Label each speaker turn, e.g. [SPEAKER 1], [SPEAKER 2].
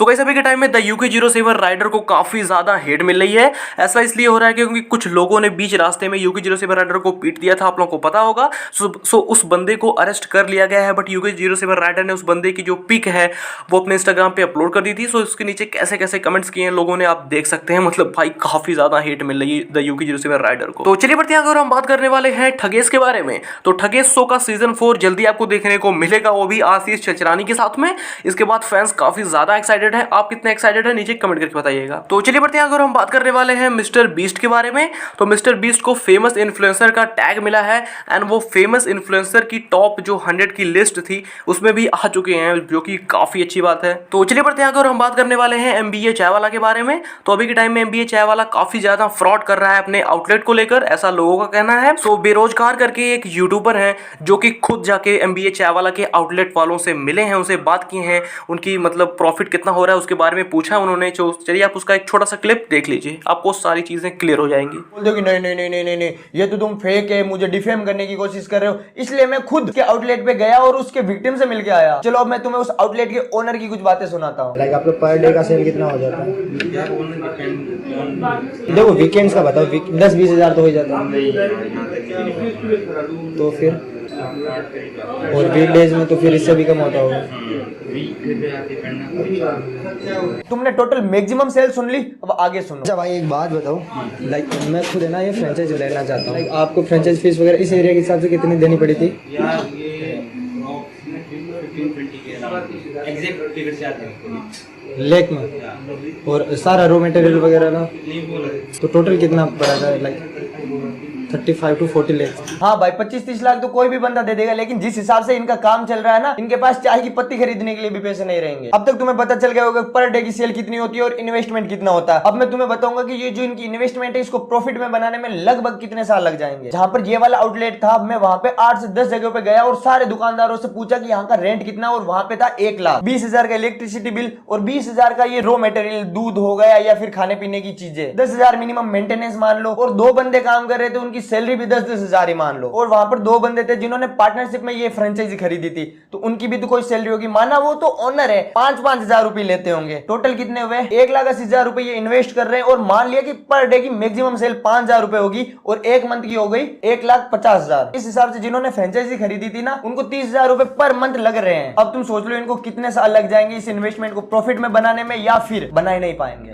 [SPEAKER 1] So guys अभी के time में द UK07 राइडर को काफी ज्यादा हेट मिल रही है। ऐसा इसलिए हो रहा है क्योंकि कुछ लोगों ने बीच रास्ते में UK07 राइडर को पीट दिया था, आप लोगों को पता होगा। सो उस बंदे को अरेस्ट कर लिया गया है, बट UK07 राइडर ने उस बंदे की जो पिक है वो अपने इंस्टाग्राम पे अपलोड कर दी थी। सो उसके नीचे कैसे कैसे कमेंट्स किए हैं लोगों ने, आप देख सकते हैं। मतलब भाई काफी ज्यादा हेट मिल रही है द UK07 राइडर को। तो चलिए बढ़ते हैं, अगर हम बात करने वाले हैं ठगेश के बारे में, तो ठगेश शो का सीजन 4 जल्दी आपको देखने को मिलेगा, वो भी आशीष चचरानी के साथ में। इसके बाद फैंस काफी ज्यादा एक्साइटेड है। आप कितने एक्साइटेड है नीचे कमेंट करके बताइएगा। तो चलिए बढ़ते हैं, अगर हम बात करने वाले हैं मिस्टर बीस्ट के बारे में, तो मिस्टर बीस्ट को फेमस इन्फ्लुएंसर का टैग मिला है एंड वो फेमस इन्फ्लुएंसर की टॉप जो 100 की लिस्ट थी उसमें भी आ चुके हैं, जो कि काफी अच्छी बात है। तो चलिए बढ़ते हैं, अगर हम बात करने वाले हैं MBA चाय वाला के बारे में, तो अभी के टाइम में MBA चाय वाला काफी ज्यादा फ्रॉड कर रहा है अपने आउटलेट को लेकर, ऐसा लोगों का कहना है। सो बेरोजगार करके एक यूट्यूबर है जो कि खुद जाके MBA चाय वाला के आउटलेट वालों से मिले हैं, उनसे बात की है, उनकी मतलब प्रॉफिट कितना हो रहा है उसके बारे में पूछा उन्होंने। चलिए आप उसका एक छोटा सा क्लिप देख लीजिए, आपको सारी चीजें क्लियर हो जाएंगी।
[SPEAKER 2] बोल दो कि नहीं नहीं नहीं नहीं नहीं नहीं, ये तो तुम फेक है, मुझे डिफेम करने की कोशिश कर रहे हो, इसलिए मैं खुद के आउटलेट पे गया और उसके विक्टिम से मिलके आया। चलो अब मैं तुम्हें उस आउटलेट के ओनर की कुछ बातें सुनाता हूँ।
[SPEAKER 3] लाइक आपका पर डे का सेल कितना हो जाता है? देखो वीकेंड्स का बताओ, 10-20 हज़ार तो हो जाता है, तो फिर और वीकडेज में तो फिर इससे भी कम होता होगा।
[SPEAKER 2] तुमने टोटल मैक्सिमम सेल सुन ली, अब आगे सुनो।
[SPEAKER 3] अच्छा भाई एक बात बताओ, लाइक मैं खुद है ना ये फ्रेंचाइज लेना चाहता हूँ, लाइक आपको फ्रेंचाइज फीस वगैरह इस एरिया के हिसाब से कितनी देनी पड़ी थी? लेक में और सारा रॉ मटेरियल वगैरह ना, तो टोटल कितना पड़ा था? Like 35 to 40 lakh.
[SPEAKER 2] हाँ भाई 25-30 लाख तो कोई भी बंदा दे देगा, लेकिन जिस हिसाब से इनका काम चल रहा है ना, इनके पास चाय की पत्ती खरीदने के लिए भी पैसे नहीं रहेंगे। अब तक तुम्हें पता चल गया होगा पर डे की सेल कितनी होती है और इन्वेस्टमेंट कितना होता है। अब मैं तुम्हें बताऊंगा कि ये जो इनकी इन्वेस्टमेंट है इसको प्रॉफिट में बनाने में लगभग कितने साल लग जाएंगे। जहां पर ये वाला आउटलेट था, मैं वहां पे 8 से 10 जगह पे गया और सारे दुकानदारों से पूछा कि यहाँ का रेंट कितना, और वहां पे था 1,20,000 का इलेक्ट्रिसिटी बिल और 20,000 का ये रॉ मटेरियल, दूध हो गया या फिर खाने पीने की चीजें, 10,000 मिनिमम मेंटेनेंस मान लो, और 2 बंदे काम कर रहे थे, उनकी सैलरी भी 10-10 हज़ार ही मान लो। और वहां पर 2 बंदे थे जिन्होंने पार्टनरशिप में ये फ्रेंचाइजी खरीदी थी, तो उनकी भी तो कोई सैलरी होगी, माना वो तो ओनर है, 5-5 हजार रुपए लेते होंगे। टोटल कितने हुए? 1,80,000 रुपए ये इन्वेस्ट कर रहे हैं, और मान लिया कि पर डे की मैक्सिमम सेल 5,000 रुपए होगी और 1 मंथ की हो गई 1,50,000। इस हिसाब से जिन्होंने फ्रेंचाइजी खरीदी थी ना, उनको 30,000 रुपए पर मंथ लग रहे हैं। अब तुम सोच लो इनको कितने साल लग जाएंगे इस इन्वेस्टमेंट को प्रॉफिट में बनाने में, या फिर बना ही नहीं पाएंगे।